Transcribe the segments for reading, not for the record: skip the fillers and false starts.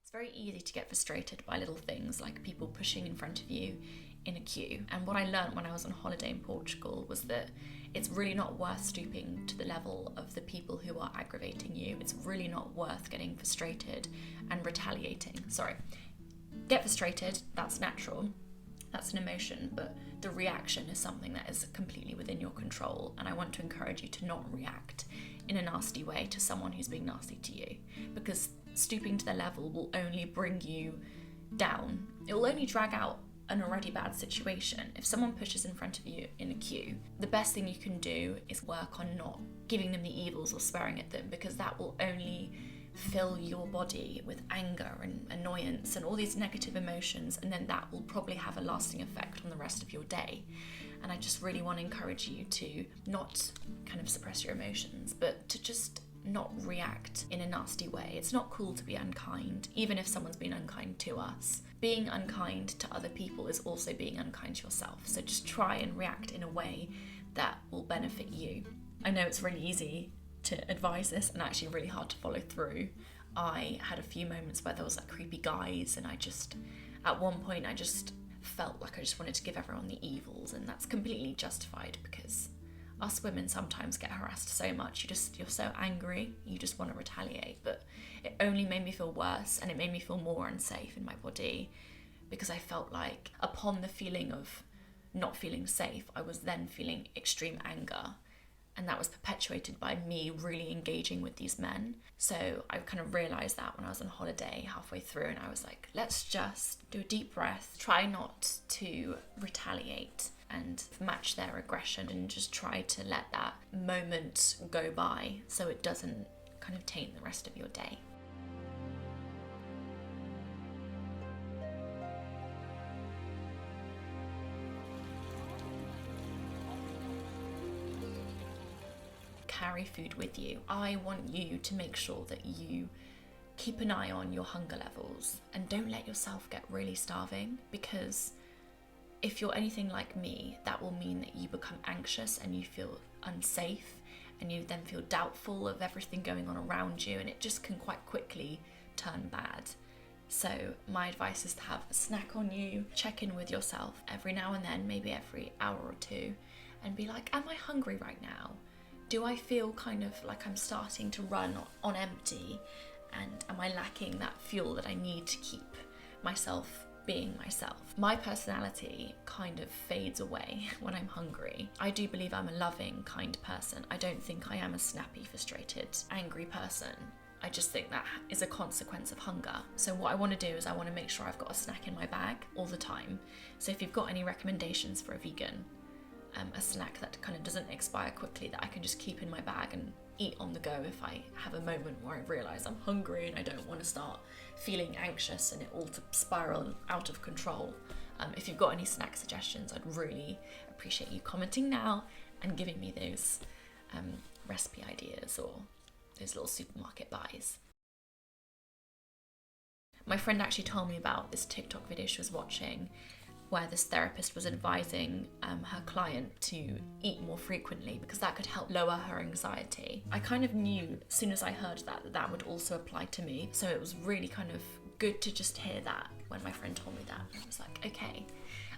It's very easy to get frustrated by little things like people pushing in front of you in a queue. And what I learned when I was on holiday in Portugal was that it's really not worth stooping to the level of the people who are aggravating you. It's really not worth getting frustrated and retaliating. Sorry. Get frustrated, that's natural. That's an emotion, but the reaction is something that is completely within your control. And I want to encourage you to not react in a nasty way to someone who's being nasty to you, because stooping to their level will only bring you down. It will only drag out an already bad situation. If someone pushes in front of you in a queue, the best thing you can do is work on not giving them the evils or swearing at them, because that will only fill your body with anger and annoyance and all these negative emotions, and then that will probably have a lasting effect on the rest of your day. And I just really want to encourage you to not kind of suppress your emotions, but to just not react in a nasty way. It's not cool to be unkind, even if someone's been unkind to us. Being unkind to other people is also being unkind to yourself. So just try and react in a way that will benefit you. I know it's really easy to advise this and actually really hard to follow through. I had a few moments where there was like creepy guys, and at one point I just felt like I just wanted to give everyone the evils, and that's completely justified because us women sometimes get harassed so much. You're so angry, you just want to retaliate. But it only made me feel worse, and it made me feel more unsafe in my body, because I felt like upon the feeling of not feeling safe, I was then feeling extreme anger. And that was perpetuated by me really engaging with these men. So I kind of realised that when I was on holiday halfway through, and I was like, let's just do a deep breath, try not to retaliate and match their aggression, and just try to let that moment go by so it doesn't kind of taint the rest of your day. Carry food with you. I want you to make sure that you keep an eye on your hunger levels and don't let yourself get really starving, because if you're anything like me, that will mean that you become anxious and you feel unsafe, and you then feel doubtful of everything going on around you, and it just can quite quickly turn bad. So my advice is to have a snack on you, check in with yourself every now and then, maybe every hour or two, and be like, am I hungry right now? Do I feel kind of like I'm starting to run on empty? And am I lacking that fuel that I need to keep myself being myself? My personality kind of fades away when I'm hungry. I do believe I'm a loving, kind person. I don't think I am a snappy, frustrated, angry person. I just think that is a consequence of hunger. So what I want to do is I want to make sure I've got a snack in my bag all the time. So if you've got any recommendations for a vegan, a snack that kind of doesn't expire quickly, that I can just keep in my bag and eat on the go if I have a moment where I realise I'm hungry and I don't want to start feeling anxious and it all to spiral out of control. If you've got any snack suggestions, I'd really appreciate you commenting now and giving me those recipe ideas or those little supermarket buys. My friend actually told me about this TikTok video she was watching where this therapist was advising her client to eat more frequently because that could help lower her anxiety. I kind of knew as soon as I heard that would also apply to me, so it was really kind of good to just hear that when my friend told me that. I was like, okay.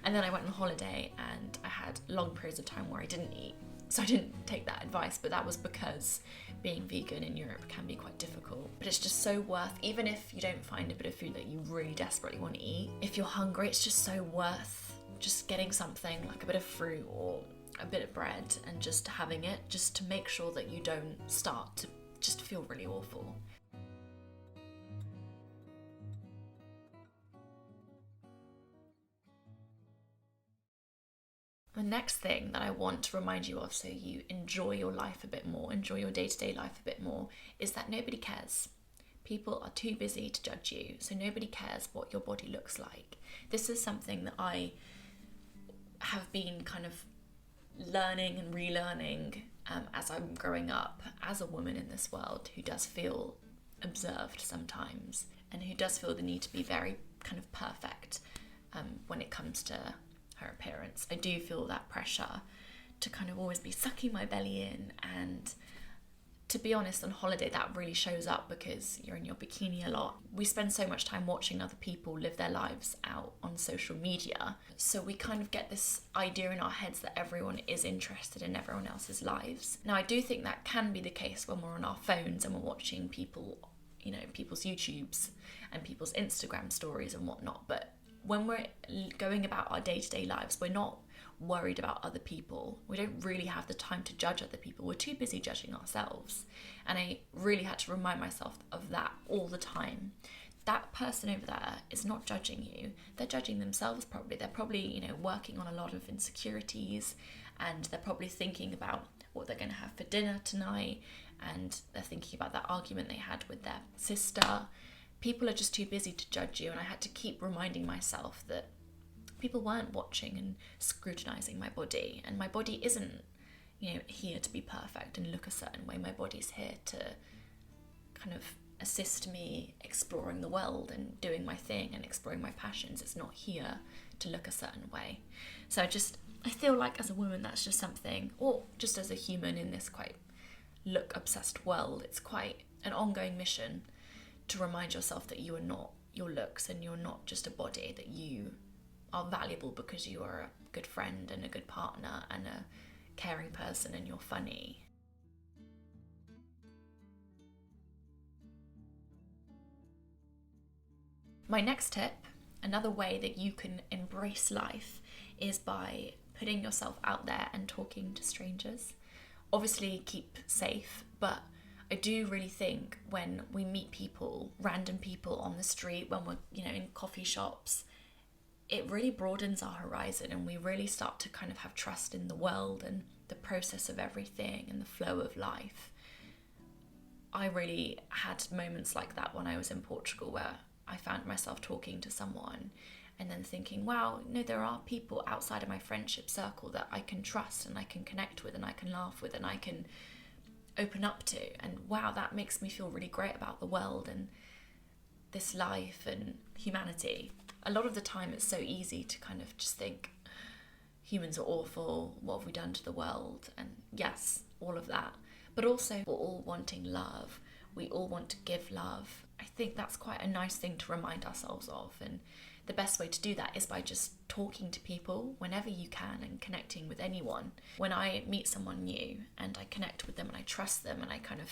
And then I went on holiday and I had long periods of time where I didn't eat, so I didn't take that advice, but that was because being vegan in Europe can be quite difficult. But it's just so worth, even if you don't find a bit of food that you really desperately want to eat, if you're hungry, it's just so worth just getting something like a bit of fruit or a bit of bread and just having it, just to make sure that you don't start to just feel really awful. The next thing that I want to remind you of, so you enjoy your life a bit more, enjoy your day-to-day life a bit more, is that nobody cares. People are too busy to judge you, so nobody cares what your body looks like. This is something that I have been kind of learning and relearning as I'm growing up as a woman in this world who does feel observed sometimes and who does feel the need to be very kind of perfect when it comes to her appearance. I do feel that pressure to kind of always be sucking my belly in and to be honest, on holiday that really shows up because you're in your bikini a lot. We spend so much time watching other people live their lives out on social media, so we kind of get this idea in our heads that everyone is interested in everyone else's lives. Now, I do think that can be the case when we're on our phones and we're watching people, people's YouTubes and people's Instagram stories and whatnot, but when we're going about our day-to-day lives, we're not worried about other people. We don't really have the time to judge other people. We're too busy judging ourselves. And I really had to remind myself of that all the time. That person over there is not judging you. They're judging themselves probably. They're probably, working on a lot of insecurities, and they're probably thinking about what they're going to have for dinner tonight, and they're thinking about that argument they had with their sister. People are just too busy to judge you, and I had to keep reminding myself that people weren't watching and scrutinizing my body, and my body isn't, here to be perfect and look a certain way. My body's here to kind of assist me exploring the world and doing my thing and exploring my passions. It's not here to look a certain way. So I feel like as a woman, that's just something, or just as a human in this quite look-obsessed world, it's quite an ongoing mission to remind yourself that you are not your looks and you're not just a body, that you are valuable because you are a good friend and a good partner and a caring person and you're funny. My next tip, another way that you can embrace life, is by putting yourself out there and talking to strangers. Obviously keep safe, but I do really think when we meet people, random people on the street, when we're, in coffee shops, it really broadens our horizon, and we really start to kind of have trust in the world and the process of everything and the flow of life. I really had moments like that when I was in Portugal, where I found myself talking to someone and then thinking, wow, there are people outside of my friendship circle that I can trust and I can connect with and I can laugh with and I can open up to, and wow, that makes me feel really great about the world and this life and humanity. A lot of the time it's so easy to kind of just think humans are awful, what have we done to the world? And yes, all of that, but also we're all wanting love. We all want to give love. I think that's quite a nice thing to remind ourselves of, and the best way to do that is by just talking to people whenever you can and connecting with anyone. When I meet someone new and I connect with them and I trust them and I kind of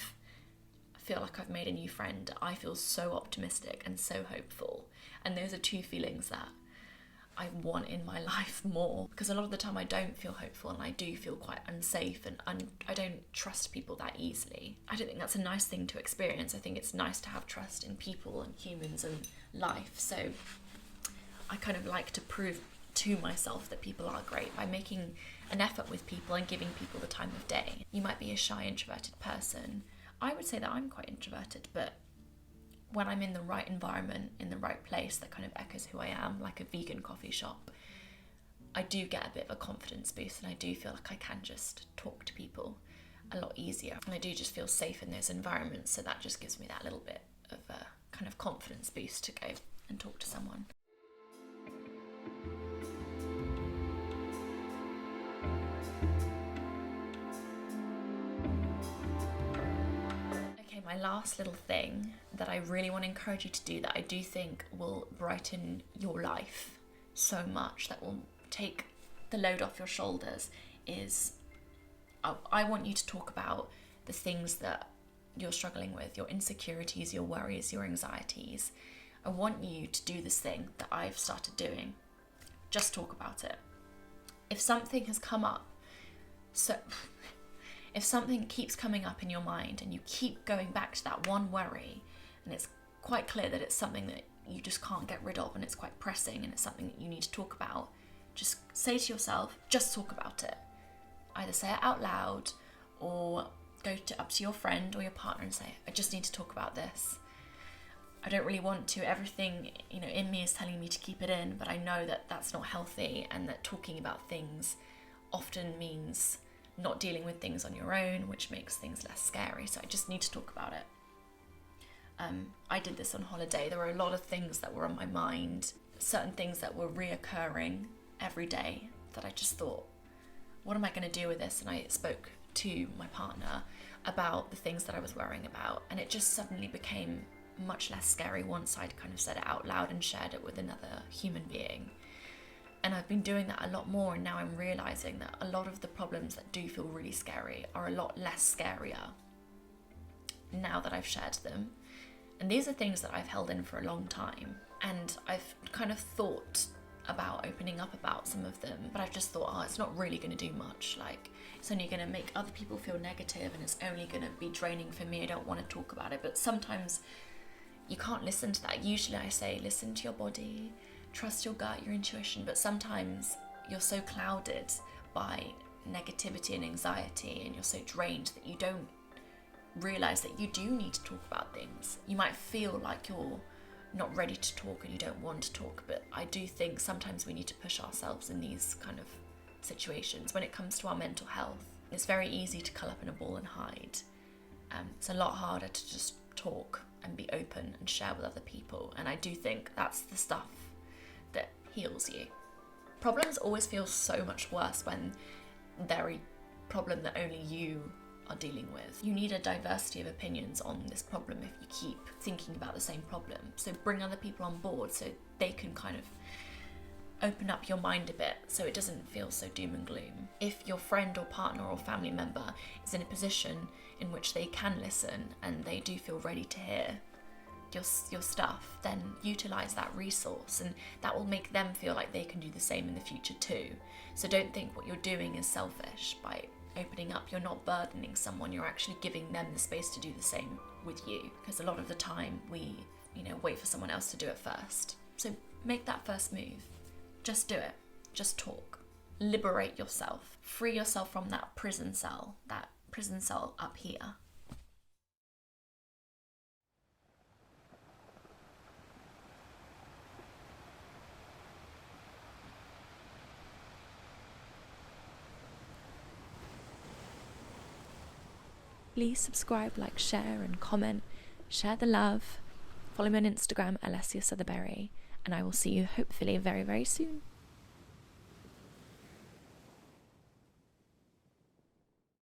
feel like I've made a new friend, I feel so optimistic and so hopeful. And those are two feelings that I want in my life more, because a lot of the time I don't feel hopeful and I do feel quite unsafe and I don't trust people that easily. I don't think that's a nice thing to experience. I think it's nice to have trust in people and humans and life. So I kind of like to prove to myself that people are great by making an effort with people and giving people the time of day. You might be a shy, introverted person. I would say that I'm quite introverted, but when I'm in the right environment, in the right place that kind of echoes who I am, like a vegan coffee shop, I do get a bit of a confidence boost, and I do feel like I can just talk to people a lot easier. And I do just feel safe in those environments, so that just gives me that little bit of a kind of confidence boost to go and talk to someone. My last little thing that I really want to encourage you to do, that I do think will brighten your life so much, that will take the load off your shoulders, is I want you to talk about the things that you're struggling with, your insecurities, your worries, your anxieties. I want you to do this thing that I've started doing. Just talk about it. If something has come up, if something keeps coming up in your mind and you keep going back to that one worry, and it's quite clear that it's something that you just can't get rid of and it's quite pressing and it's something that you need to talk about, just say to yourself, just talk about it. Either say it out loud or go up to your friend or your partner and say, I just need to talk about this. I don't really want to. Everything, in me is telling me to keep it in, but I know that that's not healthy, and that talking about things often means not dealing with things on your own, which makes things less scary. So I just need to talk about it. I did this on holiday. There were a lot of things that were on my mind, certain things that were reoccurring every day, that I just thought, what am I going to do with this? And I spoke to my partner. about the things that I was worrying about, and it just suddenly became much less scary once I'd kind of said it out loud and shared it with another human being. And I've been doing that a lot more, and now I'm realising that a lot of the problems that do feel really scary are a lot less scarier now that I've shared them. And these are things that I've held in for a long time, and I've kind of thought about opening up about some of them, but I've just thought, oh, it's not really going to do much. Like, it's only going to make other people feel negative, and it's only going to be draining for me. I don't want to talk about it. But sometimes you can't listen to that. Usually I say, listen to your body, trust your gut, your intuition. But sometimes you're so clouded by negativity and anxiety, and you're so drained that you don't realise that you do need to talk about things. You might feel like you're not ready to talk and you don't want to talk, but I do think sometimes we need to push ourselves in these kind of situations. When it comes to our mental health, it's very easy to curl up in a ball and hide. It's a lot harder to just talk and be open and share with other people, and I do think that's the stuff that heals you. Problems always feel so much worse when they're a problem that only you are dealing with. You need a diversity of opinions on this problem if you keep thinking about the same problem. So bring other people on board so they can kind of open up your mind a bit so it doesn't feel so doom and gloom. If your friend or partner or family member is in a position in which they can listen and they do feel ready to hear your stuff, then utilize that resource, and that will make them feel like they can do the same in the future too. So don't think what you're doing is selfish by opening up. You're not burdening someone, you're actually giving them the space to do the same with you, because a lot of the time we wait for someone else to do it first. So make that first move. Just do it. Just talk. Liberate yourself. Free yourself from that prison cell up here. Please subscribe, like, share and comment. Share the love. Follow me on Instagram, Alessia Sotheberry, and I will see you hopefully very, very soon.